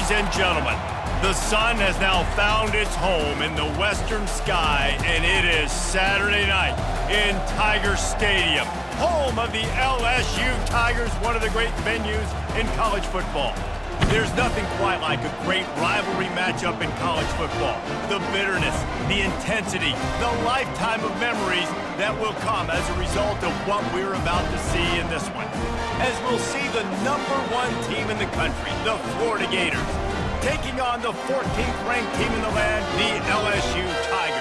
Ladies and gentlemen, the sun has now found its home in the western sky, and it is Saturday night in Tiger Stadium, home of the LSU Tigers, one of the great venues in college football. There's nothing quite like a great rivalry matchup in college football. The bitterness, the intensity, the lifetime of memories that will come as a result of what we're about to see in this one. As we'll see the #1 team in the country, the Florida Gators, taking on the 14th ranked team in the land, the LSU Tigers.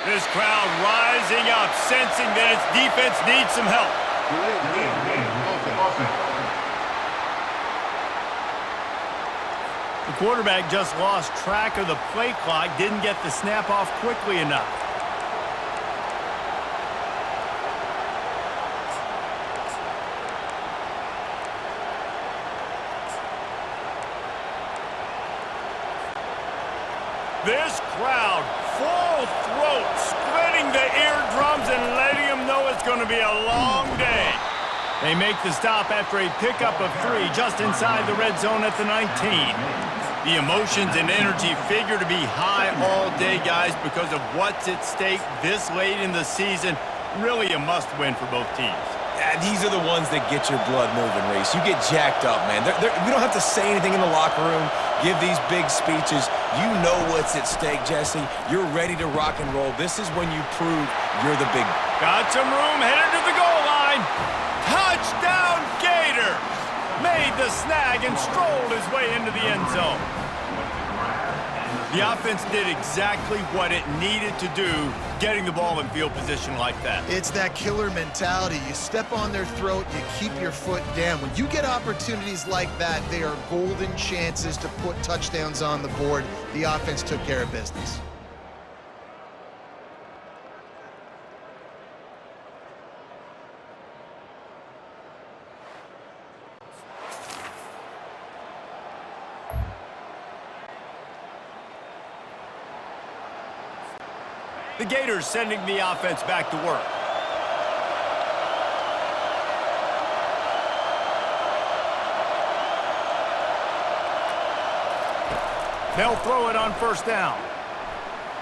This crowd rising up, sensing that its defense needs some help. The quarterback just lost track of the play clock, didn't get the snap off quickly enough. This crowd, full throat, splitting the eardrums and letting them know it's going to be a long day. They make the stop after a pickup of 3 just inside the red zone at the 19. The emotions and energy figure to be high all day, guys, because of what's at stake this late in the season. Really a must-win for both teams. These are the ones that get your blood moving, Reese. You get jacked up, man. We don't have to say anything in the locker room, give these big speeches. You know what's at stake, Jesse. You're ready to rock and roll. This is when you prove you're the big... Got some room, headed to the goal line. Touchdown, Gator! Made the snag and strolled his way into the end zone. The offense did exactly what it needed to do, getting the ball in field position like that. It's that killer mentality. You step on their throat, you keep your foot down. When you get opportunities like that, they are golden chances to put touchdowns on the board. The offense took care of business. The Gators sending the offense back to work. They'll throw it on first down.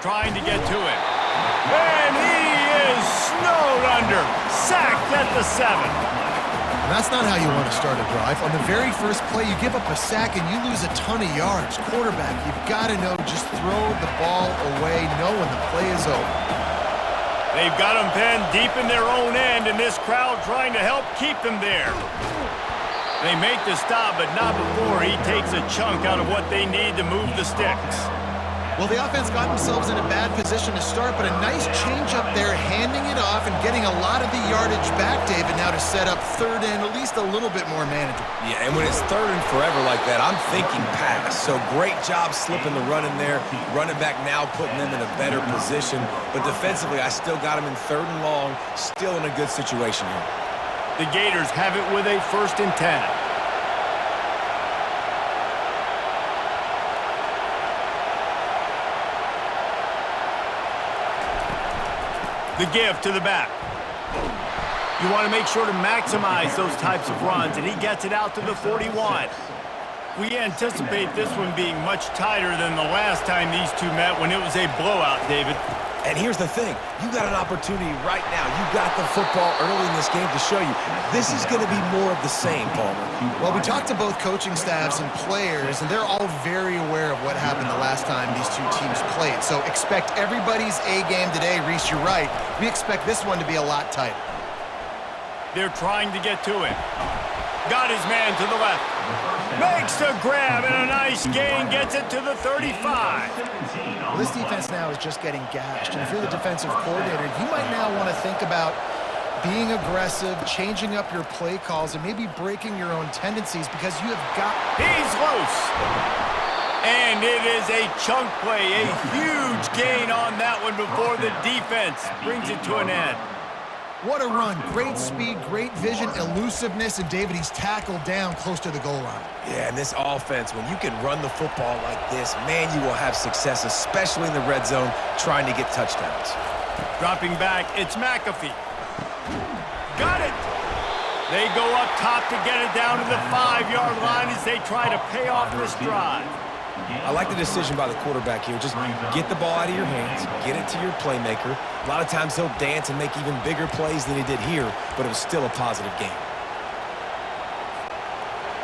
Trying to get to it. And he is snowed under. Sacked at the 7. That's not how you want to start a drive. On the very first play, you give up a sack and you lose a ton of yards. Quarterback, you've got to know, just throw the ball away, know when the play is over. They've got him pinned deep in their own end, and this crowd trying to help keep them there. They make the stop, but not before he takes a chunk out of what they need to move the sticks. Well, the offense got themselves in a bad position to start, but a nice change up there, handing it off and getting a lot of the yardage back, David, now to set up third and at least a little bit more manageable. Yeah, and when it's third and forever like that, I'm thinking pass. So great job slipping the run in there. Running back now putting them in a better position. But defensively, I still got them in 3rd and long, still in a good situation here. The Gators have it with a 1st and 10. The give to the back. You want to make sure to maximize those types of runs, and he gets it out to the 41. We anticipate this one being much tighter than the last time these two met when it was a blowout, David. And here's the thing. You got an opportunity right now. You got the football early in this game to show you. This is going to be more of the same, Palmer. Well, we talked to both coaching staffs and players, and they're all very aware of what happened the last time these two teams played. So expect everybody's A game today. Reese, you're right. We expect this one to be a lot tighter. They're trying to get to it. Got his man to the left. Makes the grab, and a nice gain gets it to the 35. Well, this defense now is just getting gashed. And if you're the defensive coordinator, you might now want to think about being aggressive, changing up your play calls, and maybe breaking your own tendencies because you have got... He's loose. And it is a chunk play, a huge gain on that one before the defense brings it to an end. What a run. Great speed, great vision, elusiveness, and David, he's tackled down close to the goal line. Yeah, and this offense, when you can run the football like this, man, you will have success, especially in the red zone, trying to get touchdowns. Dropping back, it's McAfee. Got it. They go up top to get it down to the 5-yard line as they try to pay off this drive. I like the decision by the quarterback here. Just get the ball out of your hands, get it to your playmaker. A lot of times he'll dance and make even bigger plays than he did here, but it was still a positive game.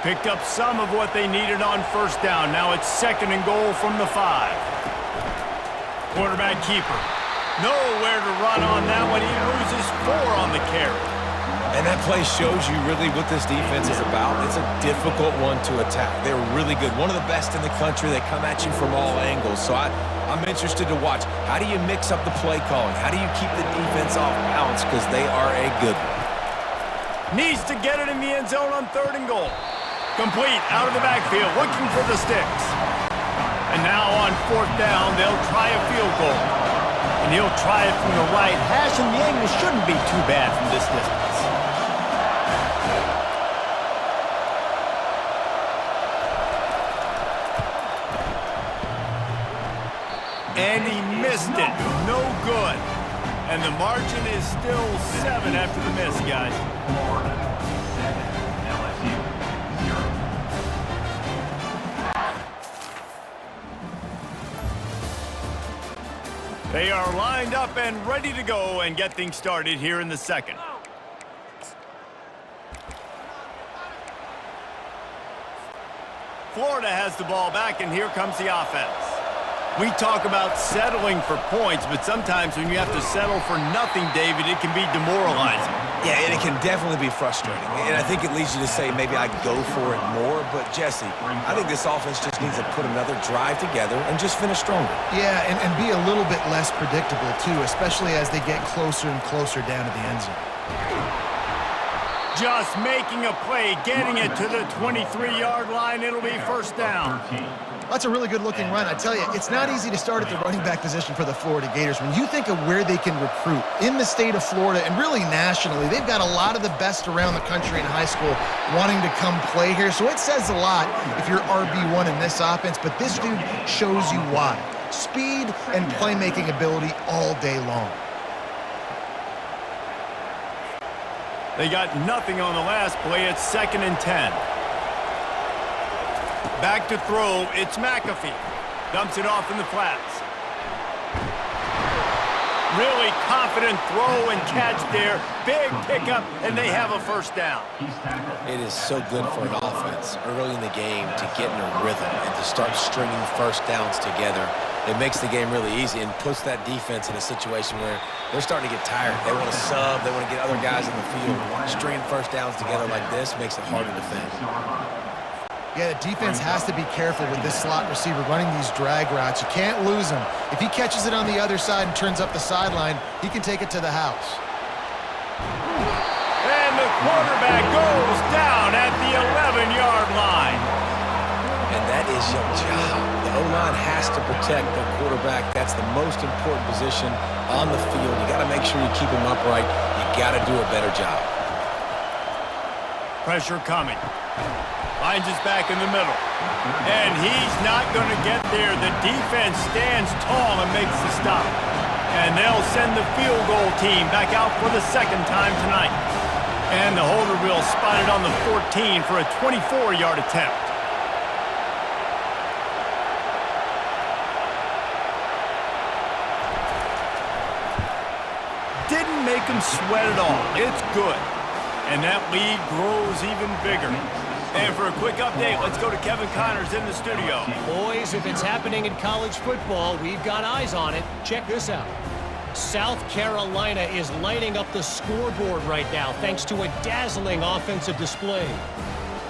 Picked up some of what they needed on first down. Now it's 2nd and goal from the 5. Quarterback keeper. Nowhere to run on that one. He loses 4 on the carry. And that play shows you really what this defense is about. It's a difficult one to attack. They're really good. One of the best in the country. They come at you from all angles. So I'm interested to watch. How do you mix up the play calling? How do you keep the defense off balance? Because they are a good one. Needs to get it in the end zone on 3rd and goal. Complete out of the backfield, looking for the sticks. And now on 4th down, they'll try a field goal. And he'll try it from the right hash, and the angle shouldn't be too bad from this distance. And he missed it. No good. And the margin is still 7 after the miss, guys. They are lined up and ready to go and get things started here in the 2nd. Florida has the ball back, and here comes the offense. We talk about settling for points, but sometimes when you have to settle for nothing, David, it can be demoralizing. Yeah, and it can definitely be frustrating. And I think it leads you to say maybe I go for it more. But, Jesse, I think this offense just needs to put another drive together and just finish stronger. Yeah, and be a little bit less predictable, too, especially as they get closer and closer down to the end zone. Just making a play, getting it to the 23-yard line. It'll be 1st down. That's a really good-looking run. I tell you, it's not easy to start at the running back position for the Florida Gators. When you think of where they can recruit in the state of Florida and really nationally, they've got a lot of the best around the country in high school wanting to come play here. So it says a lot if you're RB1 in this offense, but this dude shows you why. Speed and playmaking ability all day long. They got nothing on the last play. It's 2nd and 10. Back to throw, it's McAfee. Dumps it off in the flats. Really confident throw and catch there. Big pickup, and they have a 1st down. It is so good for an offense early in the game to get in a rhythm and to start stringing 1st downs together. It makes the game really easy and puts that defense in a situation where they're starting to get tired. They want to sub. They want to get other guys in the field. Stringing 1st downs together like this makes it hard to defend. Yeah, the defense has to be careful with this slot receiver running these drag routes. You can't lose him. If he catches it on the other side and turns up the sideline, he can take it to the house. And the quarterback goes down at the 11-yard line. And that is your job. The O-line has to protect the quarterback. That's the most important position on the field. You got to make sure you keep him upright. You got to do a better job. Pressure coming. Finds his back in the middle. And he's not going to get there. The defense stands tall and makes the stop. And they'll send the field goal team back out for the 2nd time tonight. And the holder will spot it on the 14 for a 24-yard attempt. Didn't make him sweat at all. It's good. And that lead grows even bigger. And for a quick update, let's go to Kevin Connors in the studio. Boys, if it's happening in college football, we've got eyes on it. Check this out. South Carolina is lighting up the scoreboard right now thanks to a dazzling offensive display.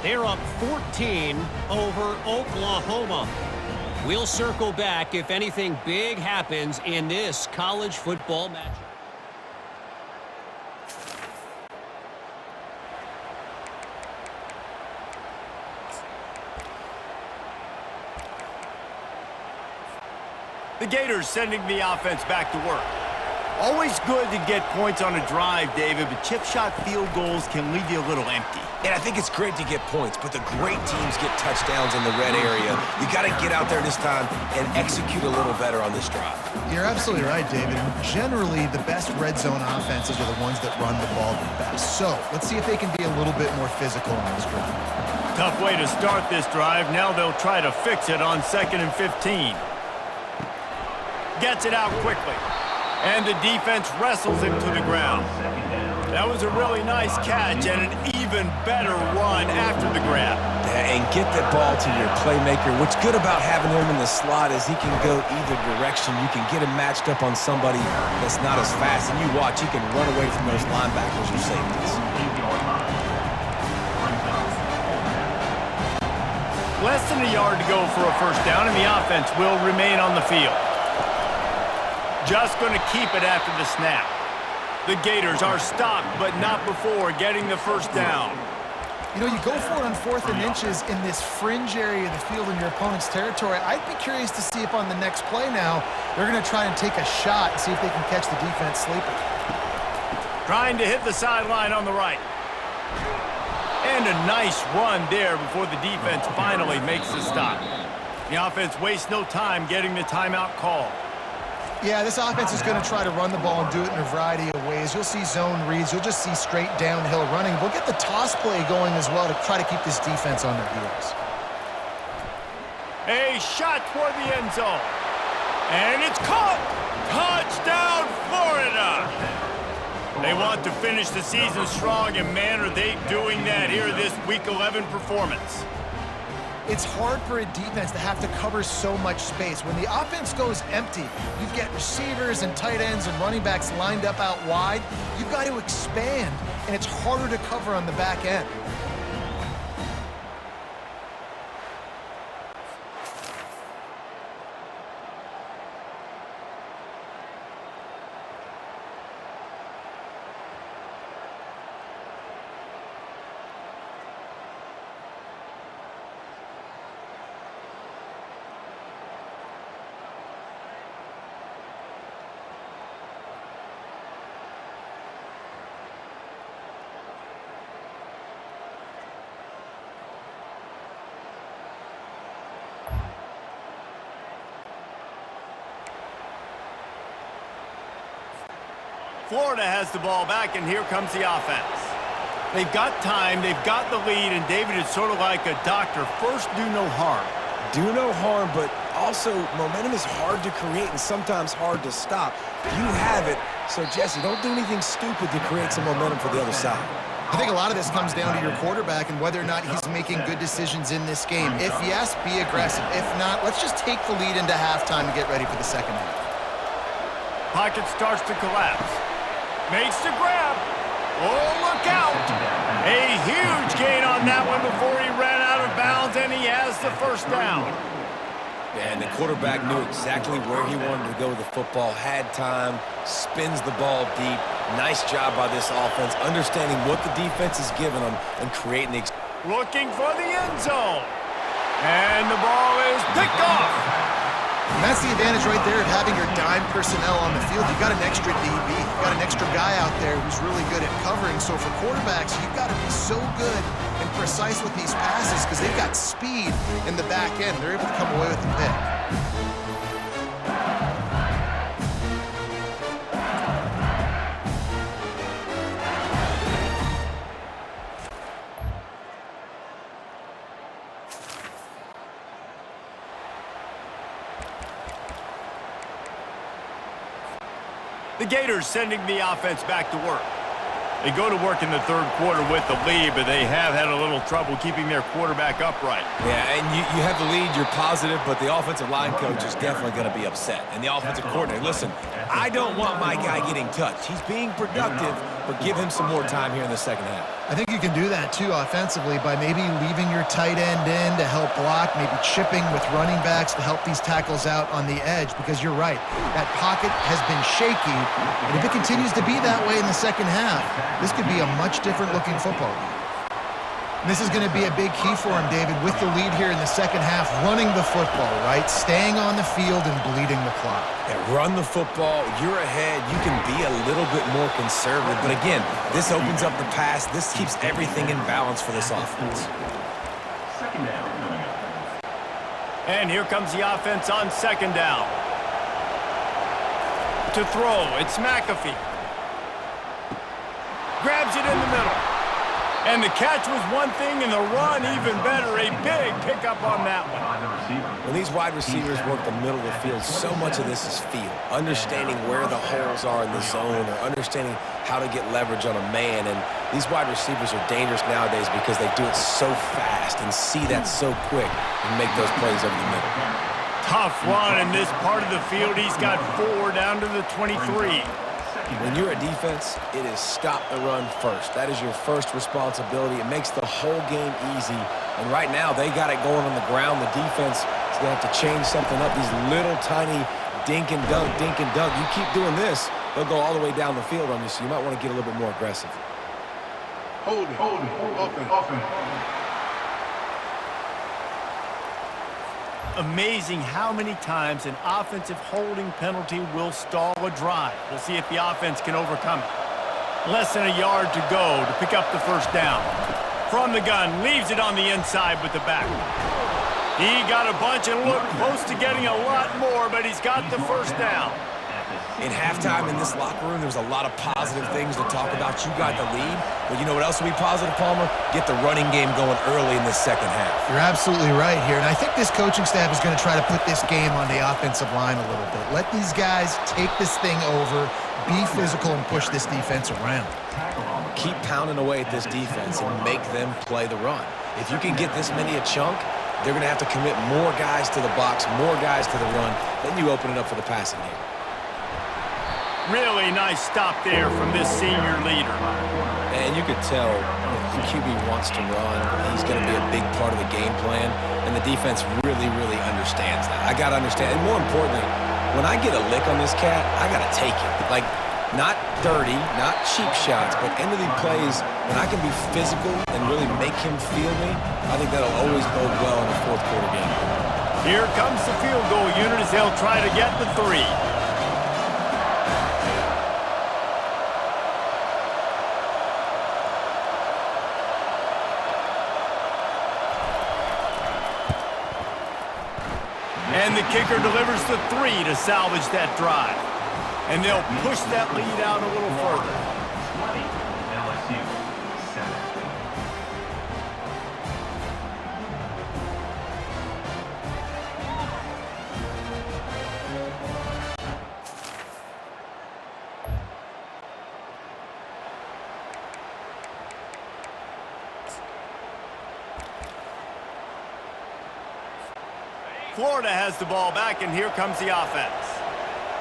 They're up 14 over Oklahoma. We'll circle back if anything big happens in this college football match. The Gators sending the offense back to work. Always good to get points on a drive, David, but chip shot field goals can leave you a little empty. And I think it's great to get points, but the great teams get touchdowns in the red area. You got to get out there this time and execute a little better on this drive. You're absolutely right, David. Generally, the best red zone offenses are the ones that run the ball the best. So let's see if they can be a little bit more physical on this drive. Tough way to start this drive. Now they'll try to fix it on 2nd and 15. Gets it out quickly. And the defense wrestles him to the ground. That was a really nice catch and an even better run after the grab. And get that ball to your playmaker. What's good about having him in the slot is he can go either direction. You can get him matched up on somebody that's not as fast. And you watch, he can run away from those linebackers or safeties. Less than a yard to go for a first down, and the offense will remain on the field. Just going to keep it after the snap. The Gators are stopped, but not before getting the first down. You know, you go for it on 4th and inches in this fringe area of the field in your opponent's territory. I'd be curious to see if on the next play now, they're going to try and take a shot and see if they can catch the defense sleeping. Trying to hit the sideline on the right. And a nice run there before the defense finally makes the stop. The offense wastes no time getting the timeout called. Yeah, this offense is going to try to run the ball and do it in a variety of ways. You'll see zone reads. You'll just see straight downhill running. We'll get the toss play going as well to try to keep this defense on their heels. A shot toward the end zone. And it's caught! Touchdown, Florida! They want to finish the season strong, and man, are they doing that here this Week 11 performance. It's hard for a defense to have to cover so much space. When the offense goes empty, you get receivers and tight ends and running backs lined up out wide. You've got to expand, and it's harder to cover on the back end. Florida has the ball back, and here comes the offense. They've got time, they've got the lead, and David is sort of like a doctor. First, do no harm. Do no harm, but also momentum is hard to create and sometimes hard to stop. You have it, so Jesse, don't do anything stupid to create some momentum for the other side. I think a lot of this comes down to your quarterback and whether or not he's making good decisions in this game. If yes, be aggressive. If not, let's just take the lead into halftime and get ready for the second half. Pocket starts to collapse. Makes the grab. Oh, look out. A huge gain on that one before he ran out of bounds, and he has the first down. And the quarterback knew exactly where he wanted to go with the football, had time, spins the ball deep. Nice job by this offense, understanding what the defense is giving them and creating the... Looking for the end zone. And the ball is picked off. And that's the advantage right there of having your dime personnel on the field. You've got an extra DB. You've got an extra guy out there who's really good at covering. So for quarterbacks, you've got to be so good and precise with these passes because they've got speed in the back end. They're able to come away with the pick. The Gators sending the offense back to work. They go to work in the third quarter with the lead, but they have had a little trouble keeping their quarterback upright. Yeah, and you have the lead, you're positive, but the offensive line coach is definitely going to be upset. And the offensive coordinator, listen, I don't want my guy getting touched. He's being productive, but give him some more time here in the second half. I think you can do that, too, offensively, by maybe leaving your tight end in to help block, maybe chipping with running backs to help these tackles out on the edge, because you're right. That pocket has been shaky, and if it continues to be that way in the second half, this could be a much different-looking football game. This is going to be a big key for him, David, with the lead here in the second half, running the football, right? Staying on the field and bleeding the clock. Yeah, run the football. You're ahead. You can be a little bit more conservative. But again, this opens up the pass. This keeps everything in balance for this offense. Second down. And here comes the offense on second down. To throw, it's McAfee. Grabs it in the middle. And the catch was one thing, and the run even better. A big pickup on that one. When these wide receivers work the middle of the field, so much of this is feel. Understanding where the holes are in the zone or understanding how to get leverage on a man. And these wide receivers are dangerous nowadays because they do it so fast and see that so quick and make those plays over the middle. Tough run in this part of the field. He's got 4 down to the 23. When you're a defense, it is stop the run first. That is your first responsibility. It makes the whole game easy. And right now, they got it going on the ground. The defense is going to have to change something up. These little tiny dink and dunk, dink and dunk. You keep doing this, they'll go all the way down the field on you, so you might want to get a little bit more aggressive. Hold it, open. Amazing how many times an offensive holding penalty will stall a drive. We'll see if the offense can overcome it. Less than a yard to go to pick up the first down. From the gun, leaves it on the inside with the back. He got a bunch and looked close to getting a lot more, but he's got the first down. In halftime in this locker room, there's a lot of positive things to talk about. You got the lead, but you know what else will be positive, Palmer? Get the running game going early in this second half. You're absolutely right here, and I think this coaching staff is going to try to put this game on the offensive line a little bit. Let these guys take this thing over, be physical, and push this defense around. Keep pounding away at this defense and make them play the run. If you can get this many a chunk, they're going to have to commit more guys to the box, more guys to the run. Then you open it up for the passing game. Really nice stop there from this senior leader. And you could tell if the QB wants to run, he's going to be a big part of the game plan, and the defense really, really understands that. I got to understand, and more importantly, when I get a lick on this cat, I got to take it. Like, not dirty, not cheap shots, but end of the plays, when I can be physical and really make him feel me, I think that'll always bode well in a fourth quarter game. Here comes the field goal unit as they'll try to get the 3. And the kicker delivers the 3 to salvage that drive. And they'll push that lead out a little further. 20, LSU, 7. Florida has the ball back, and here comes the offense.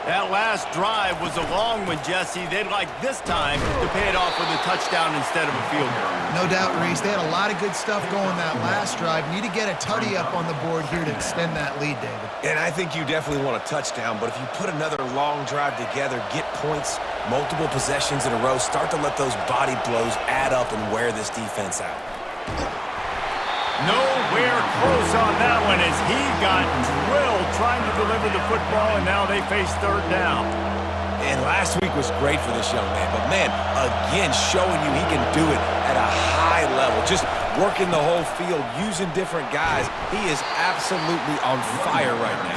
That last drive was a long one, Jesse. They'd like this time to pay it off with a touchdown instead of a field goal. No doubt, Reese. They had a lot of good stuff going that last drive. Need to get a tutty up on the board here to extend that lead, David. And I think you definitely want a touchdown, but if you put another long drive together, get points, multiple possessions in a row, start to let those body blows add up and wear this defense out. Nowhere close on that one as he got drilled trying to deliver the football, and now they face third down. And last week was great for this young man, but man, again, showing you he can do it at a high level, just working the whole field, using different guys. He is absolutely on fire right now.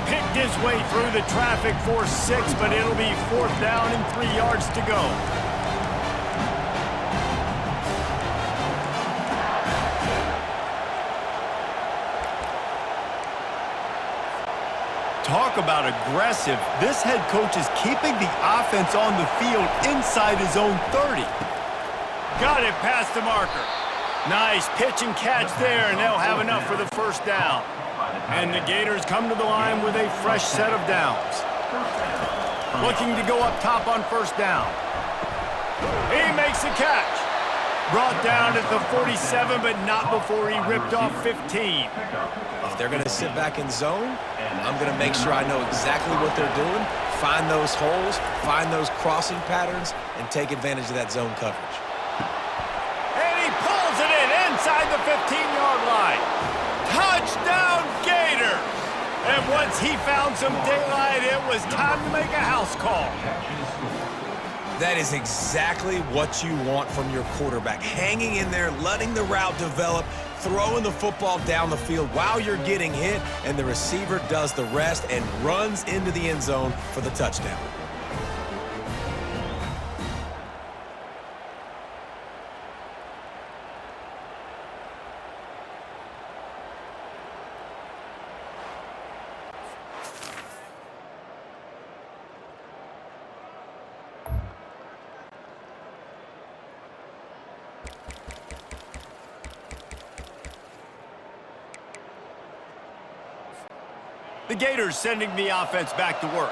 Picked his way through the traffic for 6, but it'll be 4th down and 3 yards to go. Talk about aggressive. This head coach is keeping the offense on the field inside his own 30. Got it past the marker. Nice pitch and catch there, and they'll have enough for the first down. And the Gators come to the line with a fresh set of downs. Looking to go up top on first down. He makes the catch. Brought down at the 47, but not before he ripped off 15. If they're going to sit back in zone, I'm going to make sure I know exactly what they're doing, find those holes, find those crossing patterns, and take advantage of that zone coverage. And he pulls it in, And once he found some daylight, it was time to make a house call. That is exactly what you want from your quarterback. Hanging in there, letting the route develop, throwing the football down the field while you're getting hit, and the receiver does the rest and runs into the end zone for the touchdown. The Gators sending the offense back to work.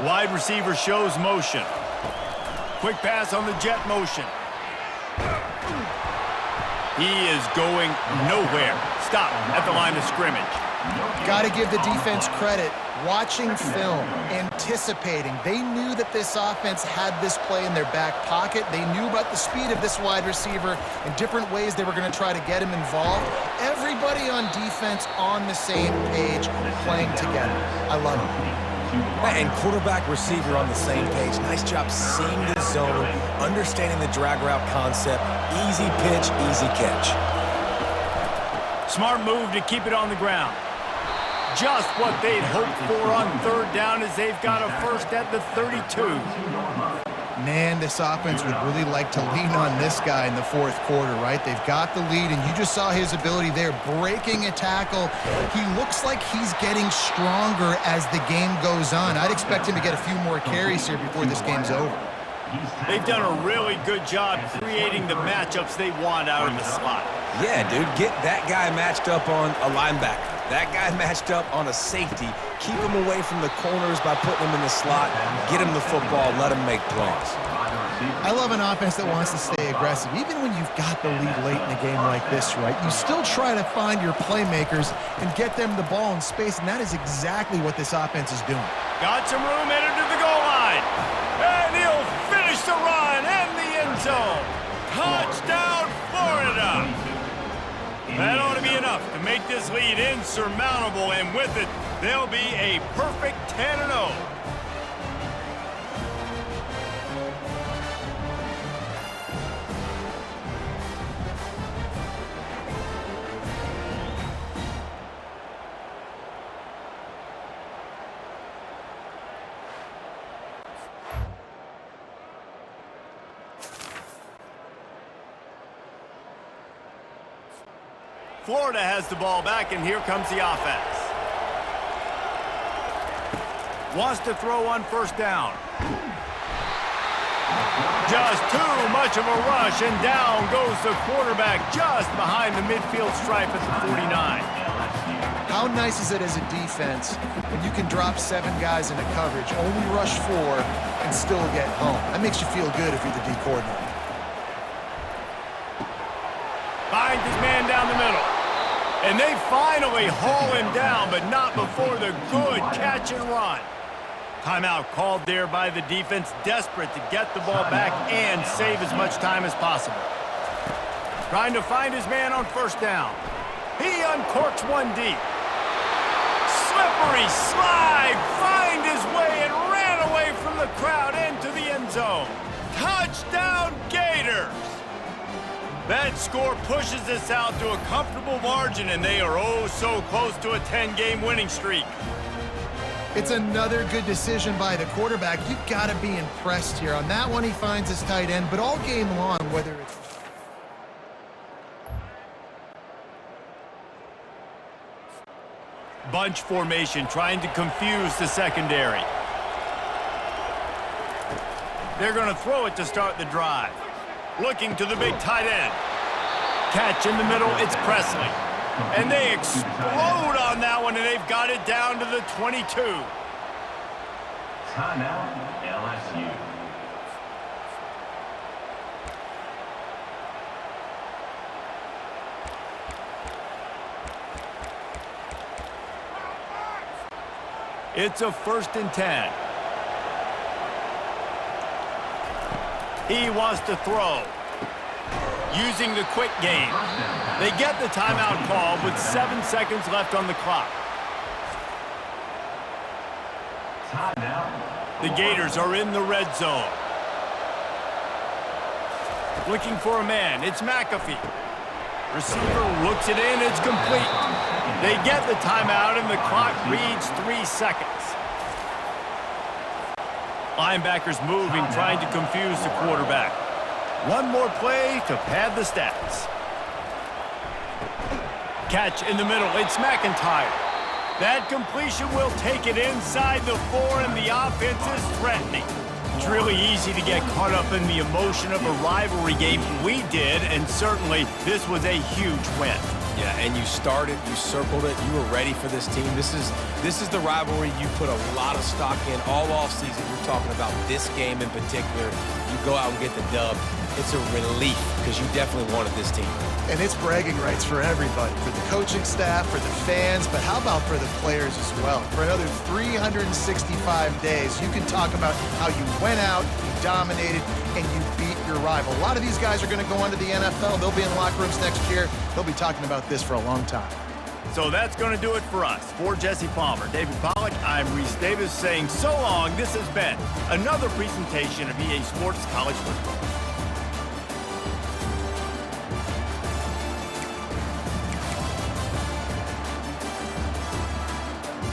Wide receiver shows motion. Quick pass on the jet motion. He is going nowhere. Stop at the line of scrimmage. Got to give the defense credit. Watching film, anticipating. They knew that this offense had this play in their back pocket. They knew about the speed of this wide receiver and different ways they were going to try to get him involved. Everybody on defense on the same page, playing together. I love it. And quarterback, receiver on the same page. Nice job seeing the zone, understanding the drag route concept. Easy pitch, easy catch. Smart move to keep it on the ground. Just what they'd hoped for on third down as they've got a first at the 32. Man, this offense would really like to lean on this guy in the fourth quarter, right? They've got the lead, and you just saw his ability there, breaking a tackle. He looks like he's getting stronger as the game goes on. I'd expect him to get a few more carries here before this game's over. They've done a really good job creating the matchups they want out of the slot. Yeah, dude, get that guy matched up on a linebacker. That guy matched up on a safety. Keep him away from the corners by putting him in the slot. Get him the football. Let him make plays. I love an offense that wants to stay aggressive. Even when you've got the lead late in a game like this, right, you still try to find your playmakers and get them the ball in space, and that is exactly what this offense is doing. Got some room, headed to the goal line. And he'll finish the run and the end zone. Touchdown, Florida. That ought to be enough to make this lead insurmountable, and with it, they'll be a perfect 10-0. Florida has the ball back, and here comes the offense. Wants to throw on first down. Just too much of a rush, and down goes the quarterback just behind the midfield stripe at the 49. How nice is it as a defense when you can drop 7 guys into coverage, only rush 4, and still get home? That makes you feel good if you're the D coordinator. Finds his man down the middle. And they finally haul him down, but not before the good catch and run. Timeout called there by the defense, desperate to get the ball back and save as much time as possible. Trying to find his man on first down. He uncorks one deep. Slippery slide, find his way and ran away from the crowd into the end zone. Touchdown, Gators! That score pushes this out to a comfortable margin, and they are oh so close to a 10-game winning streak. It's another good decision by the quarterback. You've got to be impressed here. On that one, he finds his tight end, but all game long, whether it's... Bunch formation, trying to confuse the secondary. They're going to throw it to start the drive. Looking to the big tight end. Catch in the middle, it's Presley. And they explode on that one, and they've got it down to the 22. Timeout, LSU. It's a 1st and 10. He wants to throw. using the quick game. They get the timeout call with 7 seconds left on the clock. The Gators are in the red zone. Looking for a man. It's McAfee. Receiver looks it in. It's complete. They get the timeout, and the clock reads 3 seconds. Linebackers moving, trying to confuse the quarterback. One more play to pad the stats. Catch in the middle. It's McIntyre. That completion will take it inside the 4, and the offense is threatening. It's really easy to get caught up in the emotion of a rivalry game. We did, and certainly this was a huge win. Yeah, and you started, you circled it, you were ready for this team. This is the rivalry you put a lot of stock in all offseason. You're talking about this game in particular. You go out and get the dub. It's a relief because you definitely wanted this team. And it's bragging rights for everybody, for the coaching staff, for the fans, but how about for the players as well? For another 365 days, you can talk about how you went out, you dominated, and you beat your rival. A lot of these guys are going to go on to the NFL. They'll be in locker rooms next year. They'll be talking about this for a long time. So that's going to do it for us. For Jesse Palmer, David Pollack, I'm Reese Davis saying so long. This has been another presentation of EA Sports College Football.